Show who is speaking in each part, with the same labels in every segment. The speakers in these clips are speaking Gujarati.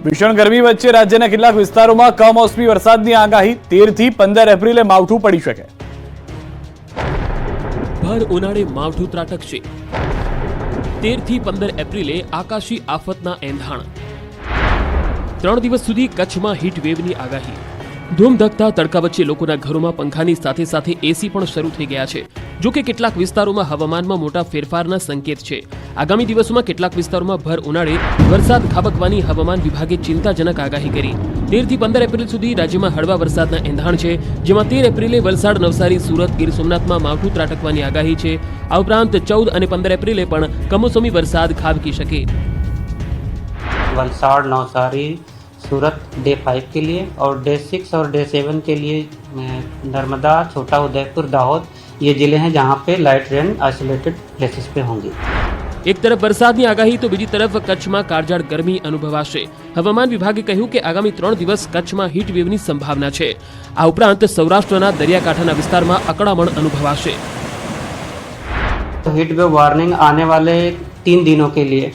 Speaker 1: ભીષણ ગરમી વચ્ચે રાજ્યના કેટલાક વિસ્તારોમાં કમોસમી વરસાદની આગાહી 13 થી 15 એપ્રિલે માવઠું પડી શકે.
Speaker 2: ભર ઉનાળે માવઠું ત્રાટકશે. 13 થી 15 એપ્રિલે આકાશી આફતના એંધાણ. 3 દિવસ સુધી કચ્છમાં હીટ વેવની આગાહી. ધૂમધકતા તડકા વચ્ચે લોકોના ઘરોમાં પંખાની સાથે સાથે એસી પણ શરૂ થઈ ગયા છે. જો કે કેટલાક વિસ્તારોમાં હવામાનમાં મોટા ફેરફારના સંકેત છે. આગામી દિવસોમાં કેટલાક વિસ્તારોમાં ભર ઉનાળે વરસાદ ખાબકવાની હવામાન વિભાગે ચિંતાજનક આગાહી કરી. 13 થી 15 એપ્રિલ સુધી રાજ્યમાં હળવા વરસાદના એંધાણ છે, જેમાં 13 એપ્રિલે વલસાડ, નવસારી, સુરત, ગીર સોમનાથમાં માવઠું ત્રાટકવાની આગાહી છે. આ ઉપરાંત 14 અને 15 એપ્રિલે પણ કમોસમી વરસાદ ખાબકી શકે.
Speaker 3: वलसाड़, नवसारी, सूरत डे 5 के लिए और डे 6 और डे 7 के लिए नर्मदा, छोटा उदयपुर, दाहोद ये ज़िले हैं जहाँ पे लाइट रेन आइसोलेटेड प्लेसेस पे होंगी.
Speaker 2: એક તરફ વરસાદની આગાહી તો બીજી તરફ કચ્છમાં કાળઝાળ ગરમી અનુભવાશે. હવામાન વિભાગે કહ્યું કે આગામી 3 દિવસ કચ્છમાં હીટ વેવની સંભાવના છે. આ ઉપરાંત સૌરાષ્ટ્રના દરિયાકાંઠાના વિસ્તારમાં અકળામણ અનુભવાશે.
Speaker 3: हीट वेव वार्निंग आने वाले 3 दिनों के लिए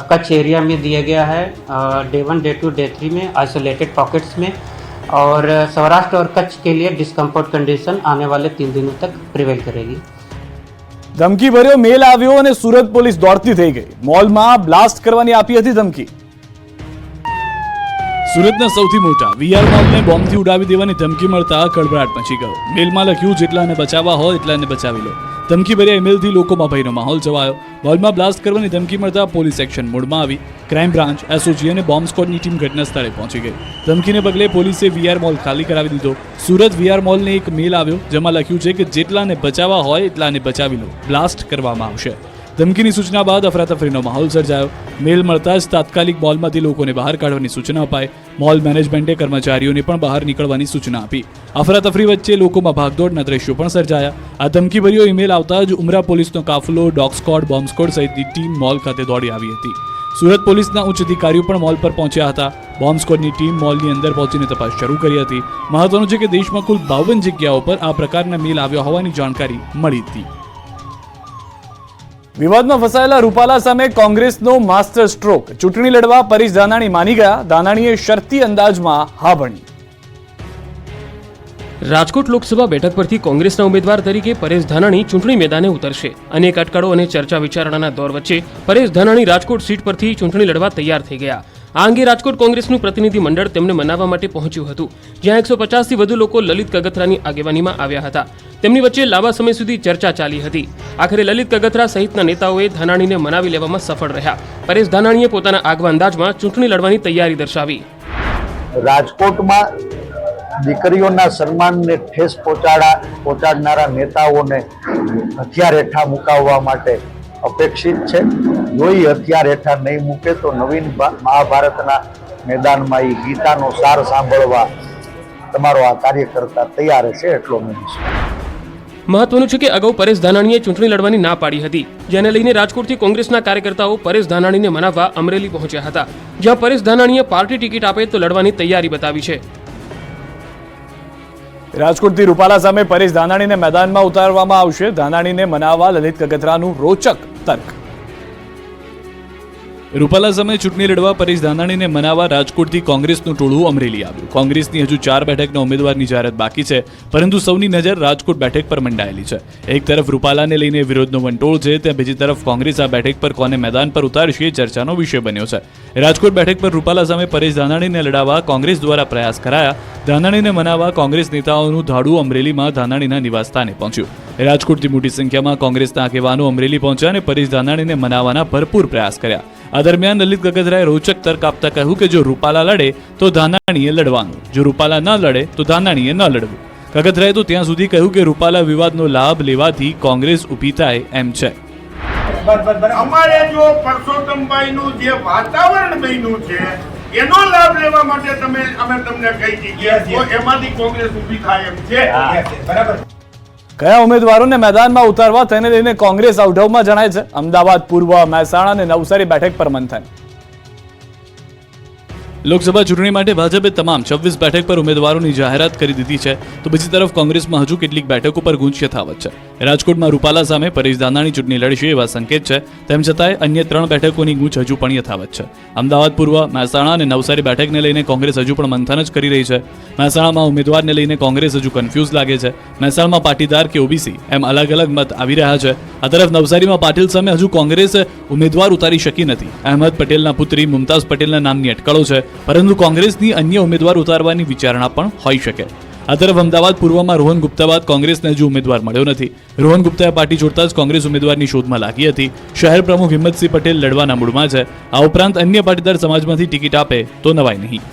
Speaker 3: कच्छ एरिया में दिया गया है. डे 1, डे 2, डे 3 में आइसोलेटेड पॉकेट्स में और सौराष्ट्र और कच्छ के लिए डिस्कम्फर्ट कंडीशन आने वाले 3 दिनों तक प्रिवेल करेगी.
Speaker 1: ધમકી ભર્યો મેલ આવ્યો અને સુરત પોલીસ દોડતી થઈ ગઈ. મોલમાં બ્લાસ્ટ કરવાની આપી હતી ધમકી. સુરતના સૌથી મોટા વીઆર મોલને બોમ્બથી ઉડાવી દેવાની ધમકી મળતા કડબડાટ મચી ગયો. મેલમાં લખ્યું જેટલાને બચાવવા હોય એટલાને બચાવી લો. ધમકી ભર્યા ઈમેલથી લોકોમાં ભયનો માહોલ છવાયો. મોલમાં બ્લાસ્ટ કરવાની ધમકી મળતા પોલીસ એક્શન મોડમાં આવી. ક્રાઇમ બ્રાન્ચ, એસઓજી અને બોમ્બ સ્ક્વોડની ટીમ ઘટના સ્થળે પહોંચી ગઈ. ધમકીને પગલે પોલીસે વીઆર મોલ ખાલી કરાવી દીધો. સુરત વીઆર મોલને એક મેલ આવ્યો જેમાં લખ્યું છે કે જેટલાને બચાવવા હોય એટલાને બચાવી લો, બ્લાસ્ટ કરવામાં આવશે. ધમકીની સૂચના બાદ અફરાતફરીનો માહોલ સર્જાયો. મેલ મળતા જ તાત્કાલિક મોલમાંથી લોકોને બહાર કાઢવાની સૂચના અપાઈ. મોલ મેનેજમેન્ટે કર્મચારીઓને પણ બહાર નીકળવાની સૂચના આપી. અફરાતફરી વચ્ચે લોકોમાં ભાગદોડના દ્રશ્યો પણ સર્જાયા. આ ધમકીભર્યો ઈમેલ આવતા જ ઉમરા પોલીસનો કાફલો, ડોગ સ્ક્વોડ, બોમ્બ સ્ક્વોડ સહિતની ટીમ મોલ ખાતે દોડી આવી હતી. સુરત પોલીસના ઉચ્ચ અધિકારીઓ પણ મોલ પર પહોંચ્યા હતા. બોમ્બ સ્ક્વોડની ટીમ મોલની અંદર પહોંચીને તપાસ શરૂ કરી હતી. મહત્વનું છે કે દેશમાં કુલ 52 જગ્યાઓ પર આ પ્રકારના મેલ આવ્યા હોવાની જાણકારી મળી હતી. વિવાદમાં ફસાયેલા રૂપાલા સામે કોંગ્રેસનો માસ્ટર સ્ટ્રોક. ચૂંટણી લડવા પરેશ ધાનાણી માની ગયા. ધાનાણીએ શરતી અંદાજમાં હા ભણી.
Speaker 2: રાજકોટ લોકસભા બેઠક પરથી કોંગ્રેસના ઉમેદવાર તરીકે પરેશ ધાનાણી ચૂંટણી મેદાને ઉતરશે. અનેક અટકળો અને ચર્ચા વિચારણાના દોર વચ્ચે પરેશ ધાનાણી રાજકોટ સીટ પરથી ચૂંટણી લડવા તૈયાર થઈ ગયા. આ અંગે રાજકોટ કોંગ્રેસનું પ્રતિનિધિ મંડળ તેમને મનાવવા માટે પહોંચ્યું હતું, જ્યાં 150થી વધુ લોકો લલિત કગથરાની આગેવાનીમાં આવ્યા હતા. તેમની વચ્ચે લાંબા સમય સુધી ચર્ચા ચાલી હતી. આખરે લલિત કગથરા સહિતના નેતાઓએ ધાનાણીને મનાવી લેવામાં સફળ રહ્યા. પરેશ ધાનાણીએ પોતાના આગવા અંદાજમાં ચૂંટણી લડવાની તૈયારી દર્શાવી.
Speaker 4: રાજકોટમાં દીકરીઓના સન્માનને ઠેસ પહોંચાડનારા નેતાઓને હથિયાર હેઠા મુકાવવા માટે અપેક્ષિત છે. જો એ હથિયાર હેઠા નહીં મૂકે તો નવીન મહાભારતના મેદાનમાં એ ગીતાનો સાર સાંભળવા તમારો આ કાર્યકર્તા તૈયાર છે, એટલો નહીં.
Speaker 2: મહત્વનું છે કે અગાઉ પરેશ ધાનાણીએ ચૂંટણી લડવાની ના પાડી હતી, જેને લઈને રાજકોટથી કોંગ્રેસના કાર્યકર્તાઓ પરેશ ધાનાણીને મનાવવા અમરેલી પહોંચ્યા હતા, જ્યાં પરેશ ધાનાણીએ પાર્ટી ટિકિટ આપે તો લડવાની તૈયારી બતાવી છે.
Speaker 1: રાજકોટથી રૂપાલા સામે પરેશ ધાનાણીને મેદાનમાં ઉતારવામાં આવશે. ધાનાણીને મનાવવા લલિત કગથરાનું રોચક તર્ક. રૂપાલા સામે ચૂંટણી લડવા પરેશ ધાનાણીને મનાવવા રાજકોટથી કોંગ્રેસનું ટોળું અમરેલી આવ્યું. કોંગ્રેસની હજુ 4 બેઠકના ઉમેદવારની જાહેરાત બાકી છે, પરંતુ સૌની નજર રાજકોટ બેઠક પર મંડાયેલી છે. એક તરફ રૂપાલાને લઈને વિરોધનો વંટોળ છે, ત્યાં બીજી તરફ કોંગ્રેસ આ બેઠક પર કોને મેદાન પર ઉતારશે એ ચર્ચાનો વિષય બન્યો છે. રાજકોટ બેઠક પર રૂપાલા સામે પરેશ ધાનાણીને લડાવવા કોંગ્રેસ દ્વારા પ્રયાસ કરાયા. ધાનાણીને મનાવવા કોંગ્રેસ નેતાઓનું ધાડું અમરેલીમાં ધાનાણીના નિવાસસ્થાને પહોંચ્યું. રાજકોટથી મોટી સંખ્યામાં કોંગ્રેસના આગેવાનો અમરેલી પહોંચ્યા અને પરેશ ધાનાણીને મનાવવાના ભરપૂર પ્રયાસ કર્યા. આ દરમિયાન લલિત કગથરાએ રોચક તર્ક આપતા કહ્યું કે જો રૂપાલા લડે તો ધાનાણીએ લડવાનું, જો રૂપાલા ન લડે તો ધાનાણીએ ન લડવું. કગથરાએ તો ત્યાં સુધી કહ્યું કે રૂપાલા વિવાદનો લાભ લેવાથી કોંગ્રેસ ઊભી થાય એમ છે.
Speaker 5: અમારે જો પરસોત્તમભાઈનું જે વાતાવરણ બન્યું છે એનો લાભ લેવા માટે અમે તમને કહી દીધા તો એમાંથી કોંગ્રેસ ઊભી થાય એમ છે. બરાબર.
Speaker 1: કયા ઉમેદવારોને મેદાનમાં ઉતારવા તેને લઈને કોંગ્રેસ અવઢવમાં જણાય છે. અમદાવાદ પૂર્વ, મહેસાણા અને નવસારી બેઠક પર મંથન. લોકસભા ચૂંટણી માટે ભાજપે તમામ 26 બેઠક પર ઉમેદવારોની જાહેરાત કરી દીધી છે, તો બીજી તરફ કોંગ્રેસમાં હજુ કેટલીક બેઠકો પર ગૂંચ યથાવત છે. રાજકોટમાં રૂપાલા સામે પરેશ ધાનાણી ચૂંટણી લડશે એવા સંકેત છે. તેમ છતાંય અન્ય 3 બેઠકોની ગૂંચ હજુ પણ યથાવત છે. અમદાવાદ પૂર્વ, મહેસાણા અને નવસારી બેઠકને લઈને કોંગ્રેસ હજુ પણ મંથન જ કરી રહી છે. મહેસાણામાં ઉમેદવારને લઈને કોંગ્રેસ હજુ કન્ફ્યુઝ લાગે છે. મહેસાણામાં પાટીદાર કે ઓબીસી એમ અલગ અલગ મત આવી રહ્યા છે. આ તરફ નવસારીમાં પાટીલ સામે હજુ કોંગ્રેસ ઉમેદવાર ઉતારી શકી નથી. અહેમદ પટેલના પુત્રી મુમતાઝ પટેલના નામની અટકળો છે, પરંતુ કોંગ્રેસની અન્ય ઉમેદવાર ઉતારવાની વિચારણા પણ હોઈ શકે. આ તરફ અમદાવાદ પૂર્વમાં રોહન ગુપ્તા બાદ કોંગ્રેસને હજુ ઉમેદવાર મળ્યો નથી. રોહન ગુપ્તાએ પાર્ટી છોડતા જ કોંગ્રેસ ઉમેદવારની શોધમાં લાગી હતી. શહેર પ્રમુખ હિંમતસિંહ પટેલ લડવાના મૂડમાં છે. આ ઉપરાંત અન્ય પાટીદાર સમાજમાંથી ટિકિટ આપે તો નવાય નહીં.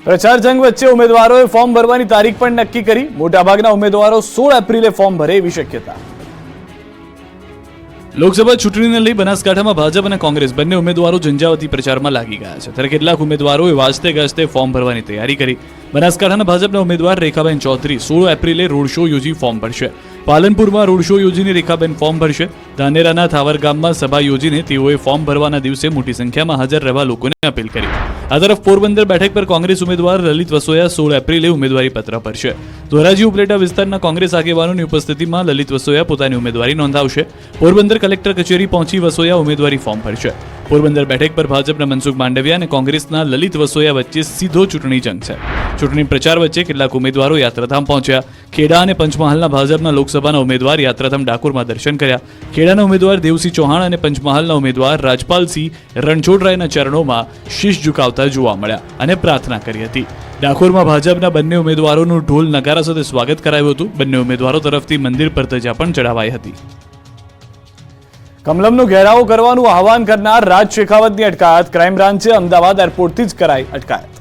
Speaker 1: પ્રચાર જંગ વચ્ચે ઉમેદવારોએ ફોર્મ ભરવાની તારીખ પણ નક્કી કરી. મોટાભાગના ઉમેદવારો 16 એપ્રિલે ફોર્મ ભરે એવી શક્યતા. લોકસભા ચૂંટણીને લઈ બનાસકાંઠામાં ભાજપ અને કોંગ્રેસ બંને ઉમેદવારો ઝંઝાવતી પ્રચારમાં લાગી ગયા છે, ત્યારે કેટલાક ઉમેદવારોએ વાજતે ગાજતે ફોર્મ ભરવાની તૈયારી કરી. બનાસકાંઠાના ભાજપના ઉમેદવાર રેખાબેન ચૌધરી 16 એપ્રિલે રોડ શો યોજી ફોર્મ ભરશે. પાલનપુરમાં રોડ શો યોજીને રેખાબેન ફોર્મ ભરશે. ધાનેરાના થાવર ગામમાં સભા યોજીને તેઓએ ફોર્મ ભરવાના દિવસે મોટી સંખ્યામાં હાજર રહેવા લોકોને અપીલ કરી. આ તરફ પોરબંદર બેઠક પર કોંગ્રેસ ઉમેદવાર લલિત વસોયા 16 એપ્રિલે ઉમેદવારી પત્ર ભરશે. ધોરાજી ઉપલેટા વિસ્તારના કોંગ્રેસ આગેવાનોની ઉપસ્થિતિમાં લલિત વસોયા પોતાની ઉમેદવારી નોંધાવશે. પોરબંદર કલેક્ટર કચેરી પહોંચી વસોયા ઉમેદવારી ફોર્મ ભરશે. પોરબંદર બેઠક પર ભાજપના મનસુખ માંડવિયા અને કોંગ્રેસના લલિત વસોયા વચ્ચે સીધો ચૂંટણી જંગ છે. ચૂંટણી પ્રચાર વચ્ચે કેટલાક ઉમેદવારો યાત્રાધામ પહોંચ્યા. ખેડા અને પંચમહાલના ભાજપના લોકસભાના ઉમેદવાર યાત્રાધામ ડાકોરમાં દર્શન કર્યા. ખેડાના ઉમેદવાર દેવસિંહ ચૌહાણ અને પંચમહાલના ઉમેદવાર રાજપાલસિંહ રણછોડરાયના ચરણોમાં શીશ ઝુકાવતા જોવા મળ્યા અને પ્રાર્થના કરી હતી. ડાકોરમાં ભાજપના બંને ઉમેદવારોનું ઢોલ નગારા સાથે સ્વાગત કરાયું હતું. બંને ઉમેદવારો તરફથી મંદિર પર ધજા પણ ચડાવાઈ હતી. કમલમનો ઘેરાવો કરવાનું આહવાન કરનાર રાજ શેખાવતની અટકાયત. ક્રાઇમ બ્રાન્ચે અમદાવાદ એરપોર્ટથી જ કરાઈ અટકાયત.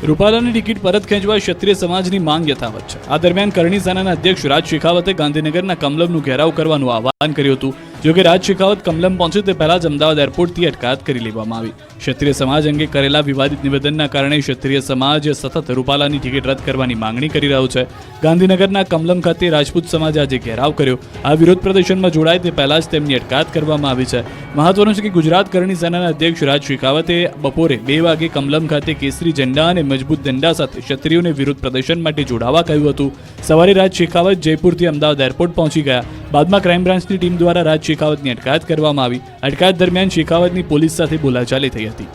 Speaker 1: રૂપાલાની ટિકિટ પરત ખેંચવા ક્ષત્રિય સમાજની માંગ યથાવત છે. આ દરમિયાન કરણી સેનાના અધ્યક્ષ રાજ શેખાવતે ગાંધીનગરના કમલમનું ઘેરાવ કરવાનું આહવાન કર્યું હતું. જોકે રાજ શેખાવત કમલમ પહોંચે તે પહેલા જ અમદાવાદ એરપોર્ટથી અટકાયત કરી લેવામાં આવી. ક્ષત્રિય સમાજ અંગે કરેલા વિવાદિત નિવેદનના કારણે ક્ષત્રિય સમાજ સતત રૂપાલાની ટિકિટ રદ કરવાની માંગણી કરી રહ્યો છે. ગાંધીનગરના કમલમ ખાતે રાજપૂત સમાજે આજે ઘેરાવ કર્યો. આ વિરોધ પ્રદર્શનમાં જોડાય તે પહેલા જ તેમની અટકાયત કરવામાં આવી છે. મહત્વનું છે કે ગુજરાત કરણી સેનાના અધ્યક્ષ રાજ શેખાવતે બપોરે 2 વાગે કમલમ ખાતે કેસરી ઝંડા અને મજબૂત દંડા સાથે ક્ષત્રિયોને વિરોધ પ્રદર્શન માટે જોડાવા કહ્યું હતું. સવારે રાજ શેખાવત જયપુરથી અમદાવાદ એરપોર્ટ પહોંચી ગયા. બાદમાં ક્રાઇમ બ્રાન્ચની ટીમ દ્વારા રાજ શેખાવતની અટકાયત કરવામાં આવી. અટકાયત દરમિયાન શેખાવતની પોલીસ સાથે બોલાચાલી થઈ હતી.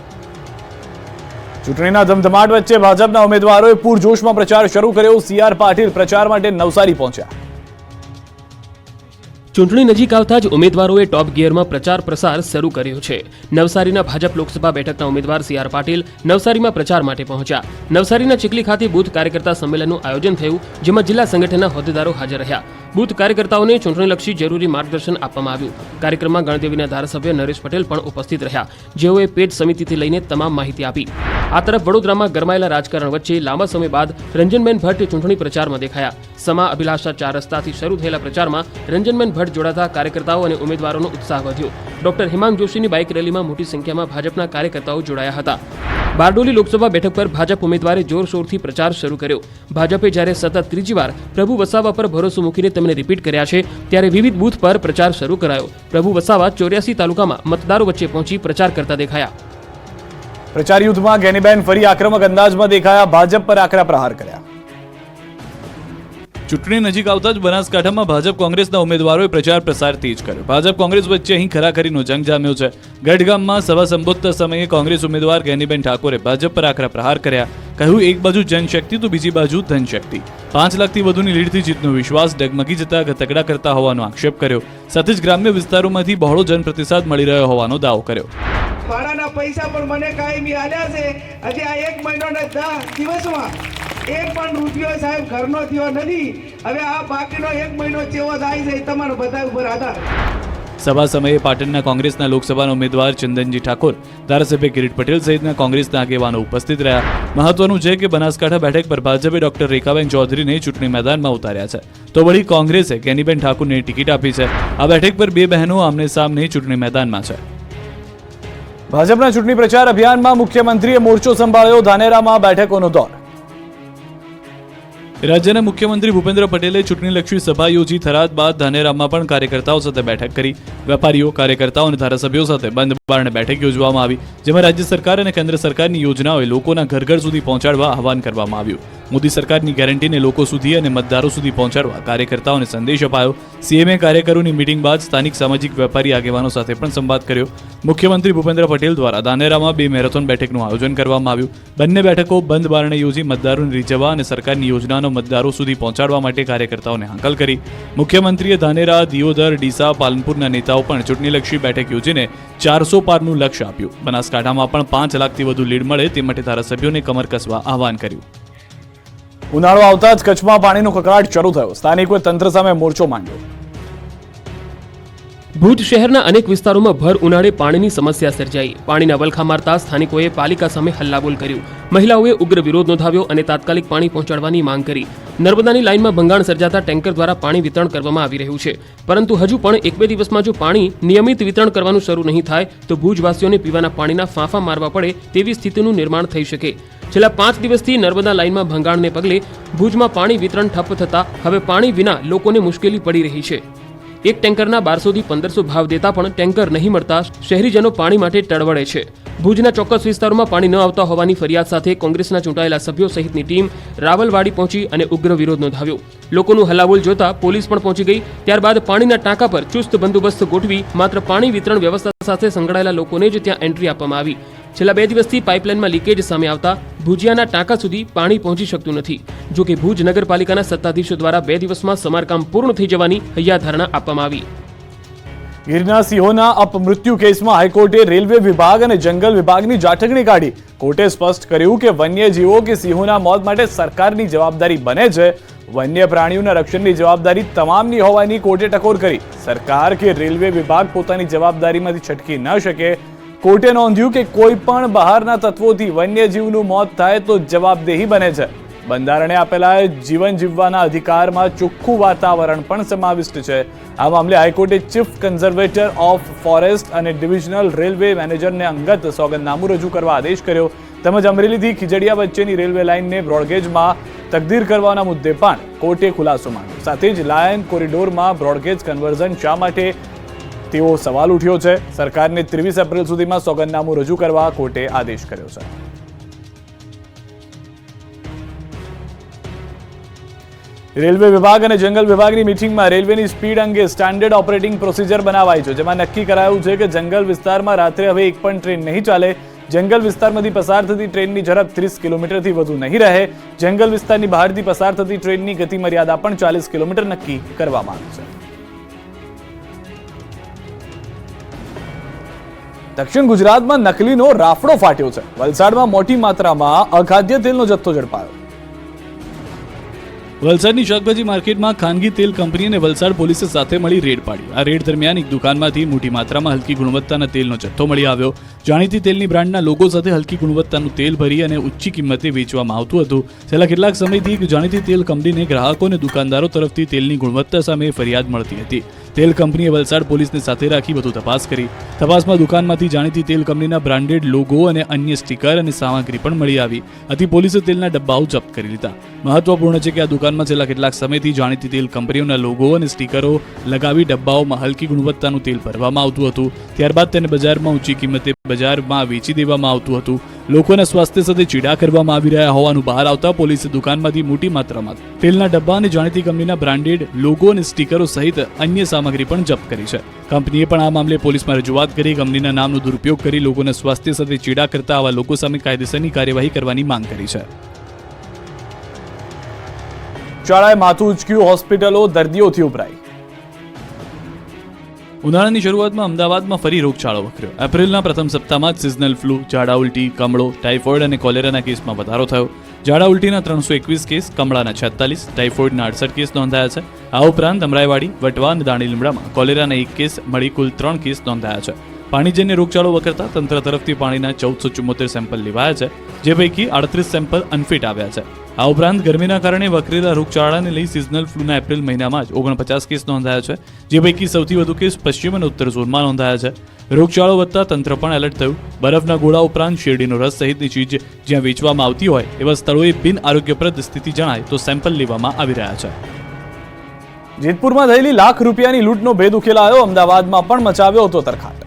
Speaker 1: ચૂંટણીના ધમધમાટ વચ્ચે ભાજપના ઉમેદવારોએ પૂરજોશમાં પ્રચાર શરૂ કર્યો. સી.આર. પાટીલ પ્રચાર માટે નવસારી પહોંચ્યા.
Speaker 2: ચૂંટણી નજીક આવતા જ ઉમેદવારોએ ટોપ ગિયરમાં પ્રચાર પ્રસાર શરૂ કર્યો છે. નવસારીના ભાજપ લોકસભા બેઠકના ઉમેદવાર સી.આર. પાટીલ નવસારીમાં પ્રચાર માટે પહોંચ્યા. નવસારીના ચીખલી ખાતે બૂથ કાર્યકર્તા સંમેલનનું આયોજન થયું, જેમાં જિલ્લા સંગઠનના હોદ્દેદારો હાજર રહ્યા. બૂથ કાર્યકર્તાઓને ચૂંટણીલક્ષી જરૂરી માર્ગદર્શન આપવામાં આવ્યું. કાર્યક્રમમાં ગણદેવીના ધારાસભ્ય નરેશ પટેલ પણ ઉપસ્થિત રહ્યા, જેઓએ પેજ સમિતિથી લઈને તમામ માહિતી આપી. આ તરફ વડોદરામાં ગરમાયેલા રાજકારણ વચ્ચે લાંબા સમય બાદ રંજનબેન ભટ્ટ ચૂંટણી પ્રચારમાં દેખાયા. સમા અભિલાષા 4 રસ્તાથી શરૂ થયેલા પ્રચારમાં રંજનબેન ભટ્ટ જોડાતા કાર્યકર્તાઓ અને ઉમેદવારોનો ઉત્સાહ વધ્યો. ડોક્ટર હિમાંગ જોશીની બાઇક રેલીમાં મોટી સંખ્યામાં ભાજપના કાર્યકર્તાઓ જોડાયા હતા. બારડોલી લોકસભા બેઠક પર ભાજપ ઉમેદવારે જોરશોરથી પ્રચાર શરૂ કર્યો. ભાજપે જ્યારે સતત ત્રીજી વાર પ્રભુ વસાવા પર ભરોસો મૂકીને તેમને રિપીટ કર્યા છે, ત્યારે વિવિધ બૂથ પર પ્રચાર શરૂ કરાયો. પ્રભુ વસાવા 84 તાલુકામાં મતદારો વચ્ચે પહોંચી પ્રચાર કરતા દેખાયા.
Speaker 1: પ્રચાર યુદ્ધમાં ગેનીબેન ફરી આક્રમક અંદાજમાં દેખાયા. ભાજપ પર આકરા પ્રહાર કર્યા. ચૂંટણી નજીક આવતા જ બનાસકાંઠામાં ભાજપ કોંગ્રેસના ઉમેદવારોએ પ્રચાર પ્રસાર તેજ કર્યો. ભાજપ કોંગ્રેસ વચ્ચે અહીં ખરાખરીનો જંગ જામ્યો છે. ગઢગામમાં સભા સંબોધતા સમયે કોંગ્રેસ ઉમેદવાર ગેનીબેન ઠાકોરે ભાજપ પર આકરા પ્રહાર કર્યા. કહ્યું, એક બાજુ જનશક્તિ તો બીજી બાજુ ધનશક્તિ. 5 લાખથી વધુની લીડથી જીતનો વિશ્વાસ ડગમગી જતા તગડા કરતા હોવાનો આક્ષેપ કર્યો. સાથે જ ગ્રામ્ય વિસ્તારોમાંથી બહોળો જનપ્રતિસાદ મળી રહ્યો હોવાનો દાવો કર્યો.
Speaker 6: ભાડાના પૈસા પણ મને કાયમી આલ્યા છે. હજી આ 1 મહિનો ને 10 દિવસમાં 1 પણ રૂપિયો સાહેબ ઘરનો થયો નથી. હવે આ બાકીનો 1 મહિનો ચેવો થાય છે તમારો બધા ઉપર આધાર.
Speaker 1: સભા સમયે પાટણના કોંગ્રેસના લોકસભાના ઉમેદવાર ચંદનજી ઠાકોર, ધારાસભ્ય કિરીટ પટેલ સહિતના કોંગ્રેસના આગેવાનો ઉપસ્થિત રહ્યા. મહત્વનું છે કે બનાસકાંઠા બેઠક પર ભાજપે ડોક્ટર રેખાબેન ચૌધરીને ચૂંટણી મેદાનમાં ઉતાર્યા છે, તો વળી કોંગ્રેસે ગેનીબેન ઠાકોરને ટિકિટ આપી છે. આ બેઠક પર 2 બહેનો આમને સામને ચૂંટણી મેદાનમાં છે. ભાજપના ચૂંટણી પ્રચાર અભિયાનમાં મુખ્યમંત્રીએ મોરચો સંભાળ્યો. ધાનેરામાં બેઠકોનો દોર. રાજ્યના મુખ્યમંત્રી ભૂપેન્દ્ર પટેલે ચૂંટણીલક્ષી સભા યોજી થરાદ બાદ ધાનેરામાં પણ કાર્યકર્તાઓ સાથે બેઠક કરી. વેપારીઓ, કાર્યકર્તાઓ અને ધારાસભ્યો સાથે બંધ બારણે બેઠક યોજવામાં આવી, જેમાં રાજ્ય સરકાર અને કેન્દ્ર સરકારની યોજનાઓએ લોકોના ઘર ઘર સુધી પહોંચાડવા આહવાન કરવામાં આવ્યું. મોદી સરકારની ગેરંટીને લોકો સુધી અને મતદારો સુધી પહોંચાડવા કાર્યકર્તાઓને સંદેશ અપાયો. સીએમએ કાર્યકરોની મીટિંગ બાદ સ્થાનિક સામાજિક વેપારી આગેવાનો સાથે પણ સંવાદ કર્યો. મુખ્યમંત્રી ભૂપેન્દ્ર પટેલ દ્વારા ધાનેરામાં 2 મેરેથોન બેઠકનું આયોજન કરવામાં આવ્યું. બંને બેઠકો બંધ બારણે યોજી મતદારોને રીઝવવા અને સરકારની યોજનાનો મતદારો સુધી પહોંચાડવા માટે કાર્યકર્તાઓને હાંકલ કરી. મુખ્યમંત્રીએ ધાનેરા, દિયોદર, ડીસા, પાલનપુરના નેતાઓ પણ ચૂંટણીલક્ષી બેઠક યોજીને 400 પારનું લક્ષ્ય આપ્યું. બનાસકાંઠામાં પણ 5 લાખથી વધુ લીડ મળે તે માટે ધારાસભ્યોને કમર કસવા આહવાન કર્યું. ઉનાળો આવતા જ કચ્છમાં પાણીનો કકળાટ શરૂ થયો. સ્થાનિકોએ તંત્ર સામે મોરચો માંડ્યો.
Speaker 2: ભુજ શહેરના અનેક વિસ્તારોમાં ભર ઉનાળે પાણીની સમસ્યા સર્જાઈ. પાણીના વલખા મારતા સ્થાનિકોએ પાલિકા સામે હલ્લાબોલ કર્યું. મહિલાઓએ ઉગ્ર વિરોધ નોંધાવ્યો અને તાત્કાલિક પાણી પહોંચાડવાની માંગ કરી. નર્મદાની લાઇનમાં ભંગાણ સર્જાતા ટેન્કર દ્વારા પાણી વિતરણ કરવામાં આવી રહ્યું છે, પરંતુ હજુ પણ 1-2 દિવસમાં જો પાણી નિયમિત વિતરણ કરવાનું શરૂ નહીં થાય તો ભુજવાસીઓને પીવાના પાણીના ફાંફા મારવા પડે તેવી સ્થિતિનું નિર્માણ થઈ શકે. છેલ્લા 5 દિવસથી નર્મદા લાઇનમાં ભંગાણને પગલે ભુજમાં પાણી વિતરણ ઠપ્પ થતા હવે પાણી વિના લોકોને મુશ્કેલી પડી રહી છે. એક ટેન્કરના 1200 થી 1500 ભાવ દેતા પણ ટેન્કર નહીં મળતા શહેરીજનો પાણી માટે તડવડે છે. ભુજના ચોક્કસ વિસ્તારોમાં પાણી ન આવતા હોવાની ફરિયાદ સાથે કોંગ્રેસના ચૂંટાયેલા સભ્યો સહિતની ટીમ રાવલવાડી પહોંચી અને ઉગ્ર વિરોધ નોંધાવ્યો. લોકોનું હલ્લાબોલ જોતા પોલીસ પણ પહોંચી ગઈ. ત્યારબાદ પાણીના ટાંકા પર ચુસ્ત બંદોબસ્ત ગોઠવી માત્ર પાણી વિતરણ વ્યવસ્થા સાથે સંકળાયેલા લોકોને જ ત્યાં એન્ટ્રી આપવામાં આવી. છેલ્લા 2 દિવસથી પાઇપલાઇનમાં લીકેજ સામે આવતા ભુજિયાના ટાંકા સુધી પાણી પહોંચી શકતું નથી. જો કે ભુજ નગરપાલિકાના સત્તાધીશો દ્વારા 2 દિવસમાં સમારકામ પૂર્ણ થઈ જવાની હૈયાધારણા આપવામાં આવી.
Speaker 1: ગીરના સિંહોના અપમૃત્યુ કેસમાં હાઈકોર્ટે રેલવે વિભાગ અને જંગલ વિભાગની જાટકણી કાઢી. કોર્ટે સ્પષ્ટ કર્યું કે વન્યજીવો કે સિંહોના મોત માટે સરકારની જવાબદારી બને છે. વન્ય પ્રાણીઓના રક્ષણની જવાબદારી તમામની હોવાની કોર્ટે ટકોર કરી. સરકાર કે રેલવે વિભાગ પોતાની જવાબદારીમાંથી છટકી ન શકે. કોર્ટે નોંધ્યું કે કોઈ પણ બહારના તત્વોથી વન્યજીવનું મોત થાય તો જવાબદેહી બને છે. બંધારણે આપેલા જીવન જીવવાના અધિકારમાં ચોખ્ખું વાતાવરણ પણ સમાવિષ્ટ છે. આ મામલે હાઈકોર્ટે ચીફ કન્ઝર્વેટર ઓફ ફોરેસ્ટ અને ડિવિઝનલ રેલવે મેનેજરને અંગત સોગંદનામું રજૂ કરવા આદેશ કર્યો. તેમજ અમરેલીથી ખીજડીયા વચ્ચેની રેલવે લાઇનને બ્રોડગેજમાં તકદીર કરવાના મુદ્દે પણ કોર્ટે ખુલાસો માંગ્યો. સાથે જ લાયન કોરિડોરમાં બ્રોડગેજ કન્વર્ઝન શા માટે તેવો સવાલ ઉઠ્યો છે. સરકારને 23 એપ્રિલ સુધીમાં સોગંદનામું રજૂ કરવા કોર્ટે આદેશ કર્યો છે. રેલવે વિભાગ અને જંગલ વિભાગની મીટિંગમાં રેલવેની સ્પીડ અંગે સ્ટાન્ડર્ડ ઓપરેટિંગ પ્રોસિજર બનાવાઈ છે, જેમાં નક્કી કરાયું છે કે જંગલ વિસ્તારમાં રાત્રે હવે એક પણ ટ્રેન નહીં ચાલે. જંગલ વિસ્તારમાંથી પસાર થતી ટ્રેનની ઝડપ 30 કિલોમીટરથી વધુ નહીં રહે. જંગલ વિસ્તારની બહારથી પસાર થતી ટ્રેનની ગતિ મર્યાદા પણ 40 કિલોમીટર નક્કી કરવામાં આવી છે. દક્ષિણ ગુજરાતમાં નકલીનો રાફડો ફાટ્યો છે. વલસાડમાં મોટી માત્રામાં અખાદ્ય તેલનો જથ્થો ઝડપાયો. વલસાડની શાકભાજી માર્કેટમાં ખાનગી તેલ કંપની અને વલસાડ પોલીસે સાથે મળી રેડ પાડી. આ રેડ દરમિયાન એક દુકાનમાંથી મોટી માત્રામાં હલકી ગુણવત્તાના તેલનો જથ્થો મળી આવ્યો. જાણીતી તેલની બ્રાન્ડના લોગો સાથે હલકી ગુણવત્તાનું તેલ ભરી અને ઊંચી કિંમતે વેચવામાં આવતું હતું. છેલ્લા કેટલાક સમયથી જાણીતી તેલ કંપનીને ગ્રાહકો અને દુકાનદારો તરફથી તેલની ગુણવત્તા સામે ફરિયાદ મળતી હતી. તેલ કંપનીએ વલસાડ પોલીસને સાથે રાખી વધુ તપાસ કરી. તપાસમાં દુકાનમાંથી જાણીતી તેલ કંપનીના બ્રાન્ડેડ લોગો અને અન્ય સ્ટીકર અને સામગ્રી પણ મળી આવી. આથી પોલીસે તેલના ડબ્બાઓ જપ્ત કરી લીધા. મહત્વપૂર્ણ છે કે આ દુકાનમાં છેલ્લા કેટલાક સમયથી જાણીતી તેલ કંપનીઓના લોગો અને સ્ટીકરો લગાવી ડબ્બાઓમાં હલકી ગુણવત્તાનું તેલ ભરવામાં આવતું હતું. ત્યારબાદ તેને બજારમાં ઊંચી કિંમતે બજારમાં વેચી દેવામાં આવતું હતું. લોકોના સ્વાસ્થ્ય સાથે ચીડા કરવામાં આવી રહ્યા હોવાનું બહાર આવતા પોલીસે દુકાનમાંથી મોટી માત્રામાં તેલના ડબ્બા અને જાણીતી કંપનીના બ્રાન્ડેડ લોગો અને સ્ટીકરો સહિત અન્ય સામગ્રી પણ જપ્ત કરી છે. કંપનીએ પણ આ મામલે પોલીસમાં રજૂઆત કરી કંપનીના નામનો દુરુપયોગ કરી લોકોના સ્વાસ્થ્ય સાથે ચીડા કરતા આવા લોકો સામે કાયદેસરની કાર્યવાહી કરવાની માંગ કરી છે. શાળાએ માથું ઉચક્યું, હોસ્પિટલો દર્દીઓથી ઉભરાઈ. ઉનાળાની શરૂઆતમાં અમદાવાદમાં ફરી રોગચાળો વકર્યો. એપ્રિલના પ્રથમ સપ્તાહમાં જ સિઝનલ ફ્લૂ, ઝાડા ઉલટી, કમળો, ટાઇફોઇડ અને કોલેરાના કેસમાં વધારો થયો. ઝાડા ઉલટીના 321 કેસ, કમળાના 46, ટાઇફોઇડના 68 કેસ નોંધાયા છે. આ ઉપરાંત અમરાઈવાડી, વટવા અને દાણી લીમડામાં કોલેરાના 1 કેસ મળી કુલ 3 કેસ નોંધાયા છે. પાણીજન્ય રોગચાળો વકરતા તંત્ર તરફથી પાણીના 1474 સેમ્પલ લેવાયા છે, જે પૈકી 38 સેમ્પલ અનફિટ આવ્યા છે. આ ઉપરાંત ગરમીના કારણે વકરેલા રોગચાળાને લઈ સિઝનલ ફ્લૂના એપ્રિલ મહિનામાં જ 49 કેસ નોંધાયા છે, જે પૈકી સૌથી વધુ કેસ પશ્ચિમ અને ઉત્તર ઝોનમાં નોંધાયા છે. રોગચાળો વધતા તંત્ર પણ એલર્ટ થયું. બરફના ગોળા ઉપરાંત શેરડીનો રસ સહિતની ચીજ જ્યાં વેચવામાં આવતી હોય એવા સ્થળોએ બિન આરોગ્યપ્રદ સ્થિતિ જણાય તો સેમ્પલ લેવામાં આવી રહ્યા છે.
Speaker 7: જેતપુરમાં થયેલી લાખ રૂપિયાની લૂંટનો ભેદ ઉકેલાયો. અમદાવાદમાં પણ મચાવ્યો હતો તરખાટ.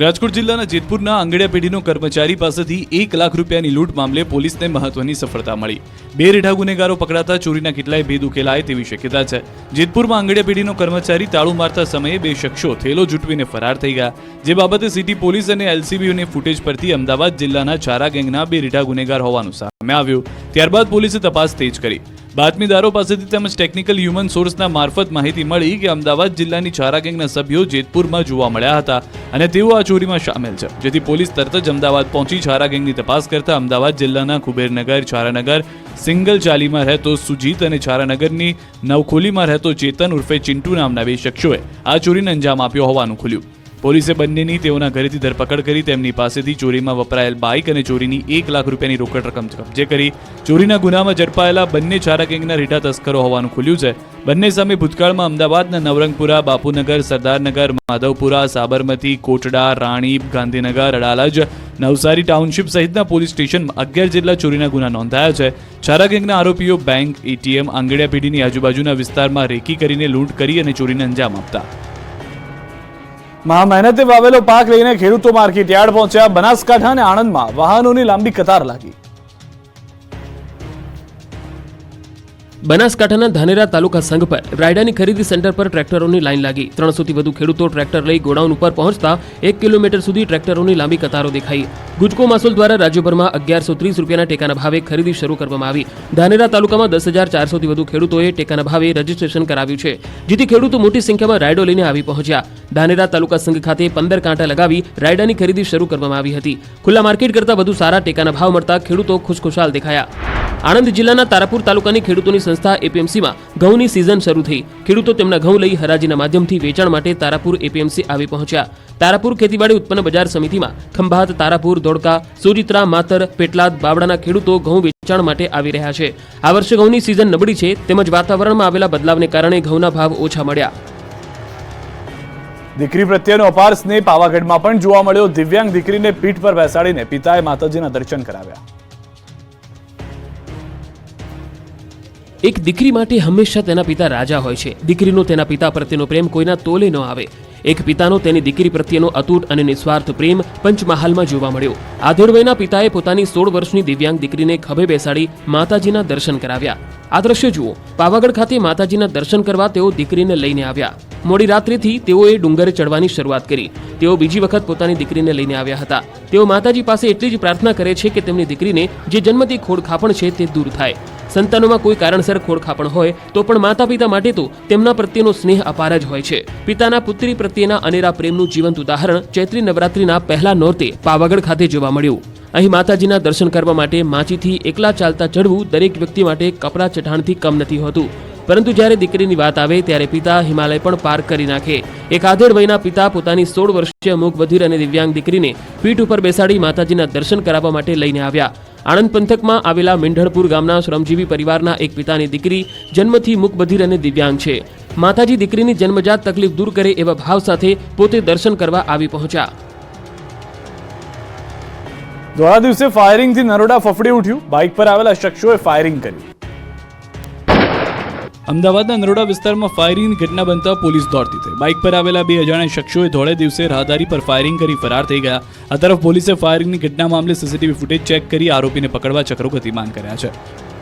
Speaker 1: રાજકોટ જિલ્લાના જેતપુરના આંગડિયા પેઢીનો કર્મચારી પાસેથી 1 લાખ રૂપિયાની લૂંટ મામલે પોલીસને મહત્વની સફળતા મળી. 2 રેઢા ગુનેગારો પકડાતા ચોરીના કેટલાય ભેદ ઉકેલાય તેવી શક્યતા છે. જેતપુરમાં આંગડિયા પેઢીનો કર્મચારી તાળું મારતા સમયે 2 શખ્સો થેલો જૂટવીને ફરાર થઈ ગયા, જે બાબતે સિટી પોલીસ અને એલસીબીઓને ફૂટેજ પરથી અમદાવાદ જિલ્લાના ચારા ગેંગના 2 રેઢા ગુનેગાર હોવાનું સામે આવ્યું. ત્યારબાદ પોલીસે તપાસ તેજ કરી. બાતમીદારો પાસેથી તેમજ ટેકનિકલ હ્યુમન સોર્સના મારફત માહિતી મળી કે અમદાવાદ જિલ્લાની ચારા ગેંગના સભ્યો જેતપુરમાં જોવા મળ્યા હતા અને તેઓ આ ચોરીમાં સામેલ છે, જેથી પોલીસ તરત જ અમદાવાદ પહોંચી ચારા ગેંગની તપાસ કરતા અમદાવાદ જિલ્લાના કુબેરનગર, ચારાનગર, સિંગલ ચાલીમાં રહેતો સુજીત અને ચારાનગરની નવખોલીમાં રહેતો ચેતન ઉર્ફે ચિંટુ નામના 2 શખ્સોએ આ ચોરીને અંજામ આપ્યો હોવાનું ખુલ્યું. પોલીસે બંનેની તેઓના ઘરેથી ધરપકડ કરી તેમની પાસેથી ચોરીમાં વપરાયેલ બાઇક અને ચોરીની 1 લાખ રૂપિયાની રોકડ રકમ કબજે કરી ચોરીના ગુનામાં ઝડપાયેલા બંને ચારા ગેંગના રીઢા તસ્કરો હોવાનું ખુલ્યું છે. બંને સામે ભૂતકાળમાં અમદાવાદના નવરંગપુરા, બાપુનગર, સરદારનગર, માધવપુરા, સાબરમતી, કોટડા, રાણીપ, ગાંધીનગર, અડાલજ, નવસારી ટાઉનશીપ સહિતના પોલીસ સ્ટેશનમાં 11 જેટલા ચોરીના ગુના નોંધાયા છે. ચારા ગેંગના આરોપીઓ બેંક, એટીએમ, આંગડિયા પેઢીની આજુબાજુના વિસ્તારમાં રેકી કરીને લૂંટ કરી અને ચોરીને અંજામ આપતા.
Speaker 7: મહા મહેનતે વાવેલો પાક લઈને ખેડૂતો માર્કેટ યાર્ડ પહોંચ્યા. બનાસકાંઠા અને આણંદમાં વાહનોની લાંબી કતાર લાગી.
Speaker 2: બનાસકાંઠાના ધાનેરા તાલુકા સંઘ પર રાયડાની ખરીદી સેન્ટર પર ટ્રેક્ટરોની લાઈન લાગી. 300થી વધુ ખેડૂતો ટ્રેક્ટર લઈ ગોડાઉન ઉપર પહોંચતા 1 કિલોમીટર સુધી ટ્રેક્ટરોની લાંબી કતારો દેખાઈ. ગુજકો માસૂલ દ્વારા રાજ્યભરમાં 1130 રૂપિયાના ટેકાના ભાવે ખરીદી શરૂ કરવામાં આવી. ધાનેરા તાલુકામાં 10,400થી વધુ ખેડૂતોએ ટેકાના ભાવે રજીસ્ટ્રેશન કરાવ્યું છે, જેથી ખેડૂતો મોટી સંખ્યામાં રાયડો લઈને આવી પહોંચ્યા. ધાનેરા તાલુકા સંઘ ખાતે 15 કાંટા લગાવી રાયડાની ખરીદી શરૂ કરવામાં આવી હતી. ખુલ્લા માર્કેટ કરતાં વધુ સારા ટેકાના ભાવ મળતા ખેડૂતો ખુશખુશાલ દેખાયા. આણંદ જિલ્લાના તારાપુર તાલુકાની ખેડૂતોની સંસ્થા એપીએમસીમાં ઘઉંની સિઝન શરૂ થઈ. ખેડૂતો તેમના ઘઉં લઈ હરાજીના માધ્યમથી વેચાણ માટે તારાપુર એપીએમસી આવી પહોંચ્યા. તારાપુર ખેતીવાડી ઉત્પન્ન બજાર સમિતિમાં ખંભાત, તારાપુર, ધોળકા, સોજિત્રા, માતર, પેટલાદ, બાવડાના ખેડૂતો ઘઉં વેચાણ માટે આવી રહ્યા છે. આ વર્ષે ઘઉંની સિઝન નબળી છે, તેમજ વાતાવરણમાં આવેલા બદલાવને કારણે ઘઉંના ભાવ ઓછા મળ્યા.
Speaker 7: દીકરી પ્રત્યેનો અપાર સ્નેહ પાવાગઢમાં પણ જોવા મળ્યો. દિવ્યાંગ દીકરીને પીઠ પર બેસાડીને પિતાએ માતાજીના દર્શન કરાવ્યા.
Speaker 2: એક દીકરી માટે હંમેશા તેના પિતા રાજા હોય છે. દીકરીનો તેના પિતા પ્રત્યેનો પ્રેમ કોઈના તોલે ન આવે. એક પિતાનો તેની દીકરી પ્રત્યેનો અતૂટ અને નિસ્વાર્થ પ્રેમ પંચમહાલમાં જોવા મળ્યો. આધેડ વયના પિતાએ પોતાની 16 વર્ષની દિવ્યાંગ દીકરીને ખભે બેસાડી માતાજીના દર્શન કરાવ્યા. આ દ્રશ્ય જુઓ. પાવાગઢ ખાતે માતાજીના દર્શન કરવા તેઓ દીકરીને લઈને આવ્યા. મોડી રાત્રિથી તેઓએ ડુંગરે ચડવાની શરૂઆત કરી. તેઓ બીજી વખત પોતાની દીકરીને લઈને આવ્યા હતા. તેઓ માતાજી પાસે એટલી જ પ્રાર્થના કરે છે કે તેમની દીકરીને જે જન્મથી ખોડખાપણ છે તે દૂર થાય. સંતાનોમાં કોઈ કારણસર ખોડખાપણ હોય તો પણ માતા પિતા માટે તો તેમના પ્રત્યેનો સ્નેહ અપાર જ હોય છે. પિતાના પુત્રી પ્રત્યેના અનેરા પ્રેમનું જીવંત ઉદાહરણ ચૈત્રી નવરાત્રીના પહેલા નોરતે પાવાગઢ ખાતે જોવા મળ્યું. અહીં માતાજીના દર્શન કરવા માટે માચીથી એકલા ચાલતા ચડવું દરેક વ્યક્તિ માટે કપરા ચઢાણથી કમ નથી હોતું. પરંતુ જ્યારે દીકરીની વાત આવે ત્યારે પિતા હિમાલય પણ પાર કરી નાખે. એક આધેડ વયના પિતા પોતાની 16 વર્ષીય મૂક બધિર અને દિવ્યાંગ દીકરીને પીઠ ઉપર બેસાડી માતાજીના દર્શન કરાવવા માટે લઈને આવ્યા. આણંદ પંથકમાં આવેલા મેંઢળપુર ગામના શ્રમજીવી પરિવારના એક પિતાની દીકરી જન્મથી મૂક બધિર અને દિવ્યાંગ છે. માતાજી દીકરીની જન્મજાત તકલીફ દૂર કરે એવા ભાવ સાથે પોતે દર્શન કરવા આવી પહોંચ્યા.
Speaker 7: ધોળા દિવસે ફાયરિંગથી નરોડા ફફડી ઉઠ્યું. બાઇક પર આવેલા શખ્સોએ ફાયરિંગ કર્યું.
Speaker 1: અમદાવાદના નરોડા વિસ્તારમાં ફાયરિંગની ઘટના બનતા પોલીસ દોડતી થઈ. બાઇક પર આવેલા 2 અજાણ્યા શખ્સોએ ધોળે દિવસે રાહદારી પર ફાયરિંગ કરી ફરાર થઈ ગયા. આ તરફ પોલીસે ફાયરિંગની ઘટના મામલે સીસીટીવી ફૂટેજ ચેક કરી આરોપીને પકડવા ચક્રો ગતિમાન કર્યા છે.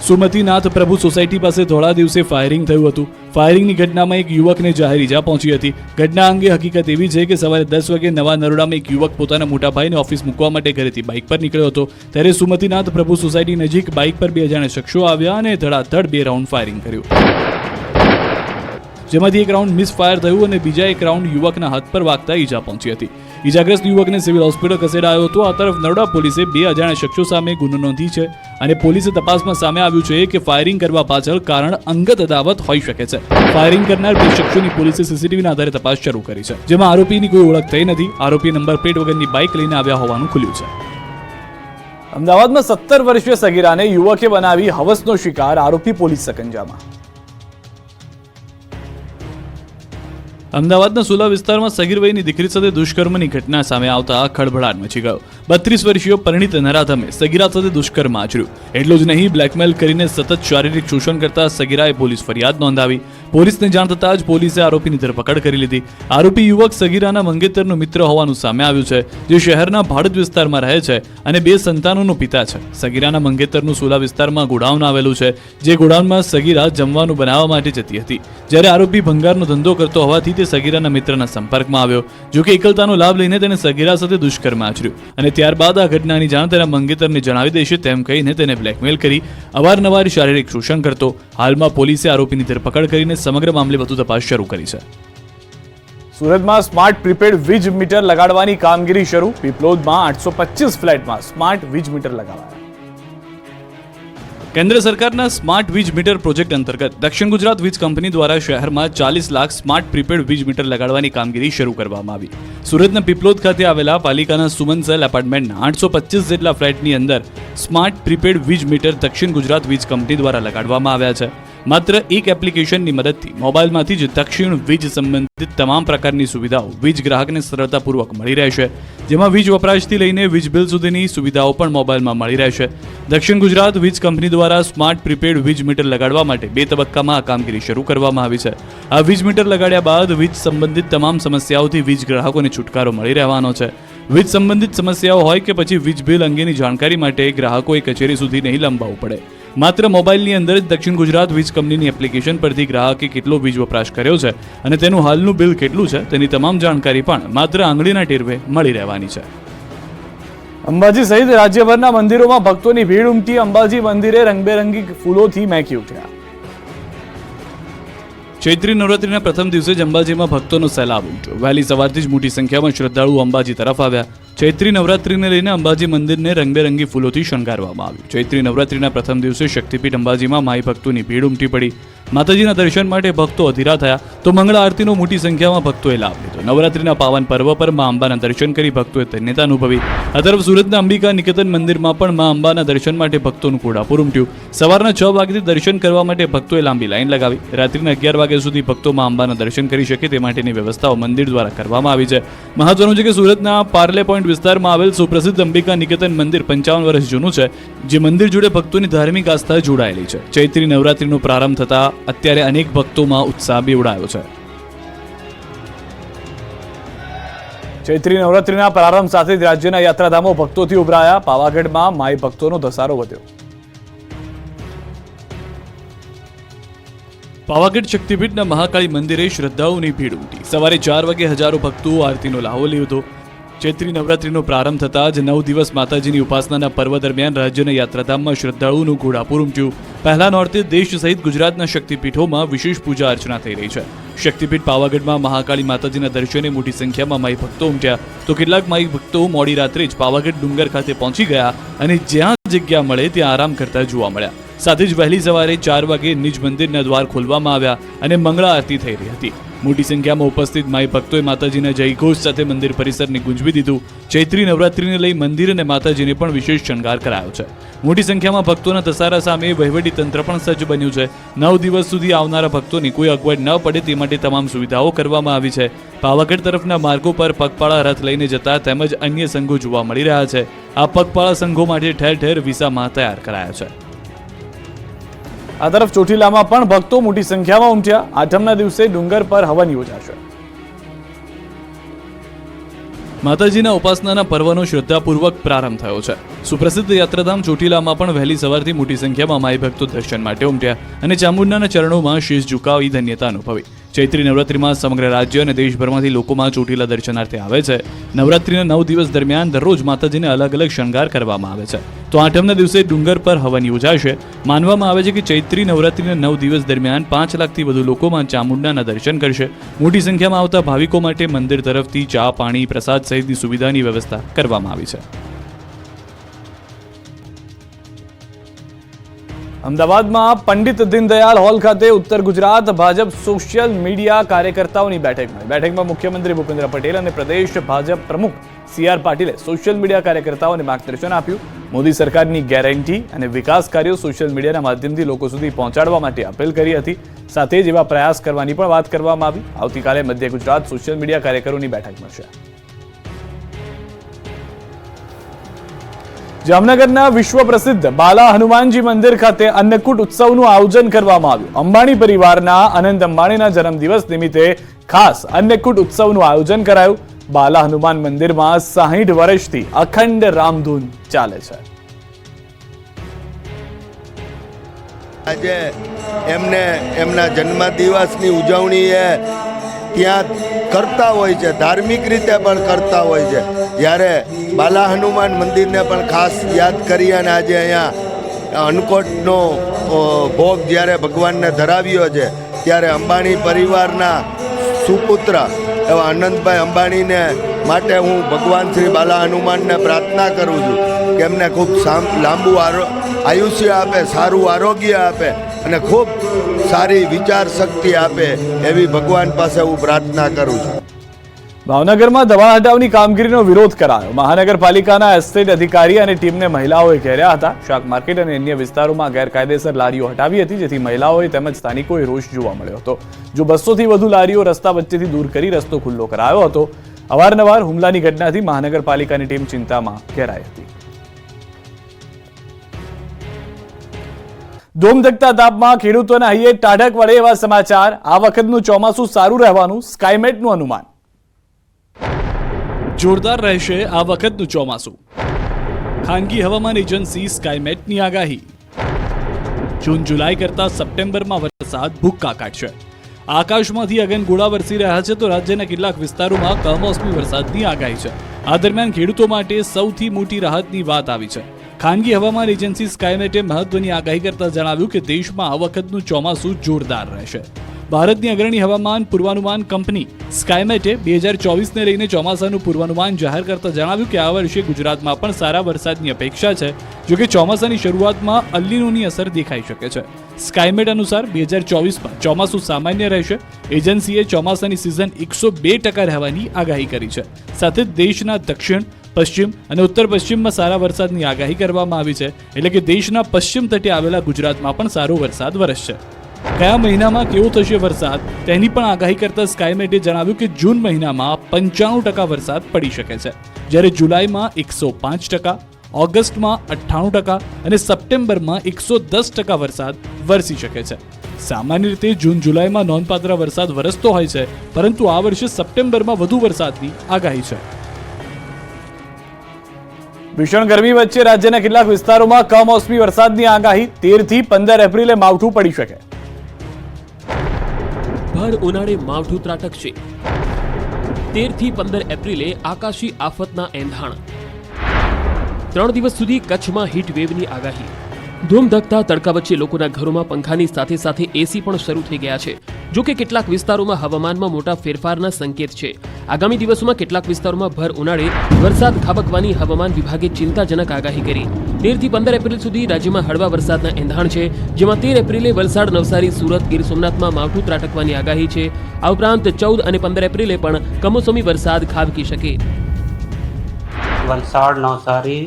Speaker 1: સુમતીનાથ પ્રભુ સોસાયટી પાસે ધોળા દિવસે ફાયરિંગ થયું હતું. ફાયરિંગની ઘટનામાં એક યુવકને જાહેર ઈજા પહોંચી હતી. ઘટના અંગે હકીકત એવી છે કે સવારે 10 વાગે નવા નરોડામાં એક યુવક પોતાના મોટા ભાઈને ઓફિસ મૂકવા માટે ઘરેથી બાઇક પર નીકળ્યો હતો. ત્યારે સુમતીનાથ પ્રભુ સોસાયટી નજીક બાઇક પર 2 અજાણ્યા શખ્સો આવ્યા અને ધડાધડ 2 રાઉન્ડ ફાયરિંગ કર્યું, જેમાંથી એક રાઉન્ડ મિસ ફાયર થયું અને બીજા એક રાઉન્ડ યુવકના હાથ પર વાગતા ઈજા પહોંચી હતી. ઈજાગ્રસ્ત યુવકને સિવિલ હોસ્પિટલ ખસેડાયો હતો. આ તરફ નરોડા પોલીસે 2 અજાણ્યા શખ્સો સામે ગુનો નોંધી છે અને પોલીસે તપાસમાં સામે આવ્યું છે કે ફાયરિંગ કરવા પાછળ કારણ અંગત અદાવત હોઈ શકે છે. ફાયરિંગ કરનાર 2 શખ્સોની પોલીસે સીસીટીવીના આધારે તપાસ શરૂ કરી છે, જેમાં આરોપીની કોઈ ઓળખ થઈ નથી. આરોપી નંબર પ્લેટ વગરની બાઇક લઈને આવ્યા હોવાનું ખુલ્યું છે.
Speaker 7: અમદાવાદમાં 17 વર્ષીય સગીરાને યુવકે બનાવી હવસનો શિકાર, આરોપી પોલીસ સકંજામાં.
Speaker 1: અમદાવાદના સુલા વિસ્તારમાં સગીર વયની દીકરી સાથે દુષ્કર્મની ઘટના સામે આવતા ખળભળાટ મચી ગયો. 32 વર્ષીય પરિણીત નરાધમે સગીરા સાથે દુષ્કર્મ આચર્યું. એટલું જ નહીં, બ્લેકમેલ કરીને સતત શારીરિક શોષણ કરતા સગીરાએ પોલીસ ફરિયાદ નોંધાવી. પોલીસને જાણ થતાં જ પોલીસે આરોપીની ધરપકડ કરી લીધી. આરોપી યુવક સગીરાના મંગેતરનો મિત્ર હોવાનું સામે આવ્યું છે, જે શહેરના ભાડજ વિસ્તારમાં રહે છે અને 2 સંતાનોનો પિતા છે. સગીરાના મંગેતરનું સુલા વિસ્તારમાં ગોડાઉન આવેલું છે, જે ગોડાઉનમાં સગીરા જમવાનું બનાવવા માટે જતી હતી. જ્યારે આરોપી ભંગારનો ધંધો કરતો હોવાથી તે સગીરાના મિત્રના સંપર્કમાં આવ્યો. જોકે એકલતાનો લાભ લઈને તેને સગીરા સાથે દુષ્કર્મ આચર્યું અને ત્યારબાદ આ ઘટનાની જાણ તેના મંગેતરને જણાવી દેશે તેમ કહીને તેને બ્લેકમેલ કરી અવારનવાર શારીરિક શોષણ કરતો. હાલમાં પોલીસે આરોપીની ધરપકડ કરીને સમગ્ર મામલે વધુ તપાસ શરૂ કરી છે.
Speaker 7: સુરતમાં સ્માર્ટ પ્રીપેડ વીજ મીટર લગાડવાની કામગીરી શરૂ. પીપલોદમાં 825 ફ્લેટમાં સ્માર્ટ વીજ મીટર લગાવાયા.
Speaker 1: કેન્દ્ર સરકારના સ્માર્ટ વીજ મીટર પ્રોજેક્ટ અંતર્ગત દક્ષિણ ગુજરાત વીજ કંપની દ્વારા શહેરમાં 40 લાખ સ્માર્ટ પ્રીપેડ વીજ મીટર લગાડવાની કામગીરી શરૂ કરવામાં આવી. સુરતના પીપલોદ ખાતે આવેલા પાલિકાના સુમનસેલ એપાર્ટમેન્ટના 825 જેટલા ફ્લેટની અંદર સ્માર્ટ પ્રીપેડ વીજ મીટર દક્ષિણ ગુજરાત વીજ કંપની દ્વારા લગાડવામાં આવ્યા છે. માત્ર એક એપ્લિકેશનની મદદથી મોબાઈલમાંથી જ દક્ષિણ વીજ સંબંધિત તમામ પ્રકારની સુવિધાઓ વીજ ગ્રાહકને સરળતાપૂર્વક મળી રહેશે, જેમાં વીજ વપરાશથી લઈને વીજ બિલ સુધીની સુવિધાઓ પણ મોબાઈલમાં મળી રહેશે. દક્ષિણ ગુજરાત વીજ કંપની દ્વારા સ્માર્ટ પ્રીપેડ વીજ મીટર લગાડવા માટે 2 તબક્કામાં આ કામગીરી શરૂ કરવામાં આવી છે. આ વીજ મીટર લગાડ્યા બાદ વીજ સંબંધિત તમામ સમસ્યાઓથી વીજ ગ્રાહકોને છુટકારો મળી રહેવાનો છે. વીજ સંબંધિત સમસ્યાઓ હોય કે પછી વીજ બિલ અંગેની જાણકારી માટે ગ્રાહકોએ કચેરી સુધી નહીં લંબાવવું પડે. માત્ર મોબાઈલની અંદર જ દક્ષિણ ગુજરાત વીજ કંપનીની એપ્લિકેશન પરથી ગ્રાહકે કેટલો વીજ વપરાશ કર્યો છે અને તેનું હાલનું બિલ કેટલું છે તેની તમામ જાણકારી પણ માત્ર આંગળીના ટેરવે મળી રહેવાની છે.
Speaker 7: અંબાજી સહિત રાજ્યભરના મંદિરોમાં ભક્તોની ભીડ ઉમટી. અંબાજી મંદિરે રંગબેરંગી ફૂલોથી મહેકી ઉઠ્યા.
Speaker 1: ચૈત્રી નવરાત્રીના પ્રથમ દિવસે જ અંબાજીમાં ભક્તોનો સૈલાબ ઉમટ્યો. વહેલી સવારથી જ મોટી સંખ્યામાં શ્રદ્ધાળુઓ અંબાજી તરફ આવ્યા. ચૈત્રી નવરાત્રીને લઈને અંબાજી મંદિરને રંગબેરંગી ફૂલોથી શણગારવામાં આવ્યું. ચૈત્રી નવરાત્રીના પ્રથમ દિવસે શક્તિપીઠ અંબાજીમાં માઈ ભક્તોની ભીડ ઉમટી પડી. માતાજીના દર્શન માટે ભક્તો અધીરા થયા તો મંગળા આરતીનો મોટી સંખ્યામાં ભક્તોએ લાભ લીધો. નવરાત્રીના પાવન પર્વ પર મા અંબાના દર્શન કરી ભક્તોએ ધન્યતા અનુભવી. આ તરફ સુરતના અંબિકા નિકેતન મંદિરમાં પણ મા અંબાના દર્શન માટે ભક્તોનું ઘોડાપુર ઉમટ્યું. સવારના 6 વાગ્યાથી દર્શન કરવા માટે ભક્તોએ લાંબી લાઈન લગાવી. રાત્રિના 11 વાગ્યા સુધી ભક્તો મા અંબાના દર્શન કરી શકે તે માટેની વ્યવસ્થાઓ મંદિર દ્વારા કરવામાં આવી છે. મહત્વનું છે કે સુરતના પાર્લે પોઈન્ટ વિસ્તારમાં આવેલ સુપ્રસિદ્ધ અંબિકા નિકેતન મંદિર 55 વર્ષ જૂનું છે, જે મંદિર જોડે ભક્તોની ધાર્મિક આસ્થા જોડાયેલી છે. ચૈત્રી નવરાત્રીનો પ્રારંભ થતા અત્યારે અનેક ભક્તોમાં ઉત્સાહ બેવડાયો છે.
Speaker 7: ચૈત્રી નવરાત્રીના પ્રારંભ સાથે જ રાજ્યના યાત્રાધામો ભક્તોથી ઉભરાયા. પાવાગઢમાં માઈ ભક્તોનો ધસારો વધ્યો.
Speaker 1: પાવાગઢ શક્તિપીઠના મહાકાળી મંદિરે શ્રદ્ધાળુઓની ભીડ ઉમટી. સવારે 4 વાગે હજારો ભક્તો આરતીનો લાહો લીધો. ચૈત્રી નવરાત્રીનો પ્રારંભ થતાં જ 9 દિવસ માતાજીની ઉપાસનાના પર્વ દરમિયાન રાજ્યના યાત્રાધામમાં શ્રદ્ધાળુઓનું ઘોડાપુર ઉમટ્યું. પહેલા નોરતે દેશ સહિત ગુજરાતના શક્તિપીઠોમાં વિશેષ પૂજા અર્ચના થઈ રહી છે. શક્તિપીઠ પાવાગઢમાં મહાકાળી માતાજીના દર્શને મોટી સંખ્યામાં માઈ ભક્તો ઉમટ્યા તો કેટલાક માઈ ભક્તો મોડી રાત્રે જ પાવાગઢ ડુંગર ખાતે પહોંચી ગયા અને જ્યાં જગ્યા મળે ત્યાં આરામ કરતા જોવા મળ્યા. સાથે જ વહેલી સવારે 4 વાગે નિજ મંદિરના દ્વાર ખોલવામાં આવ્યા અને મંગળા આરતી થઈ રહી હતી. મોટી સંખ્યામાં ઉપસ્થિત માઈ ભક્તોએ માતાજીના જયઘોષ સાથે મંદિર પરિસરને ગુંજવી દીધું. ચૈત્રી નવરાત્રીને લઈ મંદિર અને માતાજીને પણ વિશેષ શણગાર કરાયો છે. મોટી સંખ્યામાં ભક્તોના ધસારા સામે વહીવટી તંત્ર પણ સજ્જ બન્યું છે. 9 દિવસ સુધી આવનારા ભક્તોની કોઈ અગવડ ન પડે તે માટે તમામ સુવિધાઓ કરવામાં આવી છે. પાવાગઢ તરફના માર્ગો પર પગપાળા રથ લઈને જતા તેમજ અન્ય સંઘો જોવા મળી રહ્યા છે. આ પગપાળા સંઘો માટે ઠેર ઠેર વિસામા તૈયાર કરાયા છે.
Speaker 7: આ તરફ ચોટીલામાં પણ ભક્તો મોટી સંખ્યામાં ઉમટ્યા. આઠમના દિવસે ડુંગર પર હવન યોજાશે.
Speaker 1: માતાજીના ઉપાસનાના પર્વનો શ્રદ્ધાપૂર્વક પ્રારંભ થયો છે. સુપ્રસિદ્ધ યાત્રાધામ ચોટીલામાં પણ વહેલી સવારથી મોટી સંખ્યામાં માઈ ભક્તો દર્શન માટે ઉમટ્યા અને ચામુંડાના ચરણોમાં શીશ ઝુકાવી ધન્યતા અનુભવી. ચૈત્રી નવરાત્રીમાં સમગ્ર રાજ્ય અને દેશભરમાંથી લોકોમાં ચોટીલા દર્શનાર્થે આવે છે. નવરાત્રીના 9 દિવસ દરમિયાન દરરોજ માતાજીને અલગ અલગ શણગાર કરવામાં આવે છે. તો આઠમના દિવસે ડુંગર પર હવન યોજાશે. માનવામાં આવે છે કે ચૈત્રી નવરાત્રીના 9 દિવસ દરમિયાન 5 લાખથી વધુ લોકોમાં ચામુંડાના દર્શન કરશે. મોટી સંખ્યામાં આવતા ભાવિકો માટે મંદિર તરફથી ચા, પાણી, પ્રસાદ સહિતની સુવિધાની વ્યવસ્થા કરવામાં આવી છે.
Speaker 7: અમદાવાદમાં પંડિત દીનદયાળ હોલ ખાતે ઉત્તર ગુજરાત ભાજપ સોશિયલ મીડિયા કાર્યકર્તાઓની બેઠકમાં મુખ્યમંત્રી ભૂપેન્દ્ર પટેલ અને પ્રદેશ ભાજપ પ્રમુખ CR પાટીલે સોશિયલ મીડિયા કાર્યકર્તાઓને માર્ગદર્શન આપ્યું. મોદી સરકારની ગેરંટી અને વિકાસ કાર્યો સોશિયલ મીડિયાના માધ્યમથી લોકો સુધી પહોંચાડવા માટે અપીલ કરી હતી. સાથે જ એવા પ્રયાસ કરવાની પણ વાત કરવામાં આવી. આવતીકાલે મધ્ય ગુજરાત સોશિયલ મીડિયા કાર્યકરોની બેઠક મળશે. જામનગરના વિશ્વ પ્રસિદ્ધ બાલા હનુમાનજી મંદિર ખાતે અન્નકૂટ ઉત્સવનું આયોજન કરવામાં આવ્યું. અંબાણી પરિવારના અનંત અંબાણીના જન્મદિવસ નિમિત્તે ખાસ અન્નકૂટ ઉત્સવનું આયોજન કરાયું. બાલા હનુમાન મંદિરમાં 60 વર્ષથી અખંડ રામધૂન ચાલે છે.
Speaker 8: આજે એમને એમના જન્મદિવસની ઉજવણી એ ત્યાં કરતા હોય છે, ધાર્મિક રીતે પણ કરતા હોય છે. જ્યારે બાલા હનુમાન મંદિરને પણ ખાસ યાદ કરી અને આજે અહીંયા અન્નકૂટનો ભોગ જ્યારે ભગવાનને ધરાવ્યો છે, ત્યારે અંબાણી પરિવારના સુપુત્ર એવા આનંદભાઈ અંબાણીને માટે હું ભગવાન શ્રી બાલા હનુમાનને પ્રાર્થના કરું છું કે એમને ખૂબ લાંબુ આયુષ્ય આપે, સારું આરોગ્ય આપે અને ખૂબ સારી વિચાર શક્તિ આપે એવી ભગવાન પાસે હું પ્રાર્થના કરું છું.
Speaker 7: ભાવનગરમાં દવા હટાવની કામગીરીનો વિરોધ કરાયો. મહાનગરપાલિકાના એસ્ટેટ અધિકારી અને ટીમને મહિલાઓએ ઘેર્યા હતા. શાક માર્કેટ અને અન્ય વિસ્તારોમાં ગેરકાયદેસર લારીઓ હટાવી હતી, જેથી મહિલાઓએ તેમજ સ્થાનિકોએ રોષ જોવા મળ્યો હતો. જો 200 થી વધુ લારીઓ રસ્તા વચ્ચેથી દૂર કરી રસ્તો ખુલ્લો કરાયો હતો. અવારનવાર હુમલાની ઘટનાથી મહાનગરપાલિકાની ટીમ ચિંતામાં ઘેરાઈ હતી. ધોમધકતા તાપમાં ખેડૂતોના હૈયે ટાઢક વળે એવા સમાચાર. આ વખતનું ચોમાસું સારું રહેવાનું સ્કાયમેટનું અનુમાન.
Speaker 1: જોરદાર રહેશે આ વખતનું ચોમાસું. ખાનગી હવામાન એજન્સી સ્કાયમેટની આગાહી. જૂન જુલાઈ કરતા સપ્ટેમ્બરમાં વરસાદ ભૂક્કા કાઢશે. આકાશમાંથી અગનગોળા વરસી રહ્યા છે તો રાજ્યના કેટલાક વિસ્તારોમાં કમોસમી વરસાદની આગાહી છે. આ દરમિયાન ખેડૂતો માટે સૌથી મોટી રાહતની વાત આવી છે. ખાનગી હવામાન એજન્સી સ્કાયમેટે મહત્વની આગાહી કરતા જણાવ્યું કે દેશમાં આ વખતનું ચોમાસું જોરદાર રહેશે. ભારતની અગ્રણી હવામાન પૂર્વાનુમાન કંપની સ્કાયમેટે 2024ને લઈને ચોમાસાનું પૂર્વાનુમાન જાહેર કરતા જણાવ્યું કે આ વર્ષે ગુજરાતમાં પણ સારા વરસાદની અપેક્ષા છે. જોકે ચોમાસાની શરૂઆતમાં અલ્નીનોની અસર દેખાઈ શકે છે. સ્કાયમેટ અનુસાર 2024માં ચોમાસું સામાન્ય રહેશે. એજન્સીએ ચોમાસાની સિઝન 102% રહેવાની આગાહી કરી છે. સાથે જ દેશના દક્ષિણ, પશ્ચિમ અને ઉત્તર પશ્ચિમમાં સારા વરસાદની આગાહી કરવામાં આવી છે. એટલે કે દેશના પશ્ચિમ તટે આવેલા ગુજરાતમાં પણ સારો વરસાદ વરસશે. કયા મહિનામાં કેવો થશે વરસાદ તેની પણ આગાહી કરતા સ્કાયમેટે જણાવ્યું કે જૂન મહિનામાં 95% વરસાદ પડી શકે છે, જ્યારે જુલાઈમાં 105%, ઓગસ્ટમાં 98% અને સપ્ટેમ્બરમાં 110% વરસાદ વરસી શકે છે. સામાન્ય રીતે જૂન જુલાઈમાં નોંધપાત્ર વરસાદ વરસતો હોય છે, પરંતુ આ વર્ષે સપ્ટેમ્બરમાં વધુ વરસાદની આગાહી છે.
Speaker 7: ભીષણ ગરમી વચ્ચે રાજ્યના કેટલાક વિસ્તારોમાં કમોસમી વરસાદની આગાહી. 13 થી 15 એપ્રિલે માવઠું પડી શકે.
Speaker 2: ભર ઉનાળે માવઠું ત્રાટકશે. 13 થી 15 એપ્રિલે આકાશી આફતના એંધાણ. 3 દિવસ સુધી કચ્છમાં હીટ વેવની આગાહી. ધૂમધકતા તડકા વચ્ચે લોકોના ઘરોમાં પંખાની સાથે સાથે એસી પણ શરૂ થઈ ગયા છે. જો કે કેટલાક વિસ્તારોમાં હવામાનમાં મોટા ફેરફારના સંકેત છે. આગામી દિવસોમાં કેટલાક વિસ્તારોમાં ભર ઉનાળે વરસાદ ખાબકવાની હવામાન વિભાગે ચિંતાજનક આગાહી કરી. 13 થી 15 એપ્રિલ સુધી રાજ્યમાં હળવા વરસાદના એંધાણ છે, જેમાં 13 એપ્રિલે વલસાડ, નવસારી, સુરત, ગીર સોમનાથમાં માવઠું ત્રાટકવાની આગાહી છે. આ ઉપરાંત 14 અને 15 એપ્રિલે પણ કમોસમી વરસાદ ખાબકી શકે.
Speaker 3: वलसाड़, नवसारी,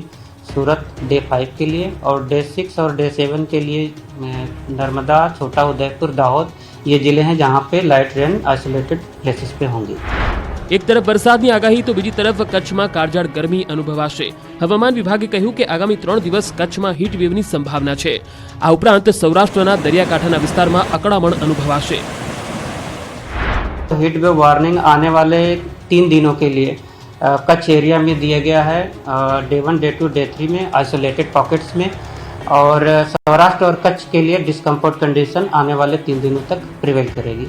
Speaker 3: सूरत डे 5 के लिए और डे 6 और डे 7 के लिए नर्मदा, छोटा उदयपुर, दाहोद ये ज़िले हैं जहाँ पे लाइट रेन आइसोलेटेड प्लेसेस पे होंगी.
Speaker 2: એક તરફ વરસાદની આગાહી તો બીજી તરફ કચ્છમાં કાળઝાળ ગરમી અનુભવાશે. હવામાન વિભાગે કહ્યું કે આગામી 3 દિવસ કચ્છમાં હીટ વેવની સંભાવના છે. આ ઉપરાંત સૌરાષ્ટ્રના દરિયાકાંઠાના વિસ્તારમાં અકળામણ અનુભવાશે.
Speaker 3: तो हीट वेव वार्निंग आने वाले 3 दिनों के लिए कच्छ एरिया में दिया गया है. डे 1, डे 2, डे 3 में आइसोलेटेड पॉकेट्स में, और सौराष्ट्र और कच्छ के लिए डिस्कम्फर्ट कंडीशन आने वाले 3 दिनों तक प्रिवेल करेगी.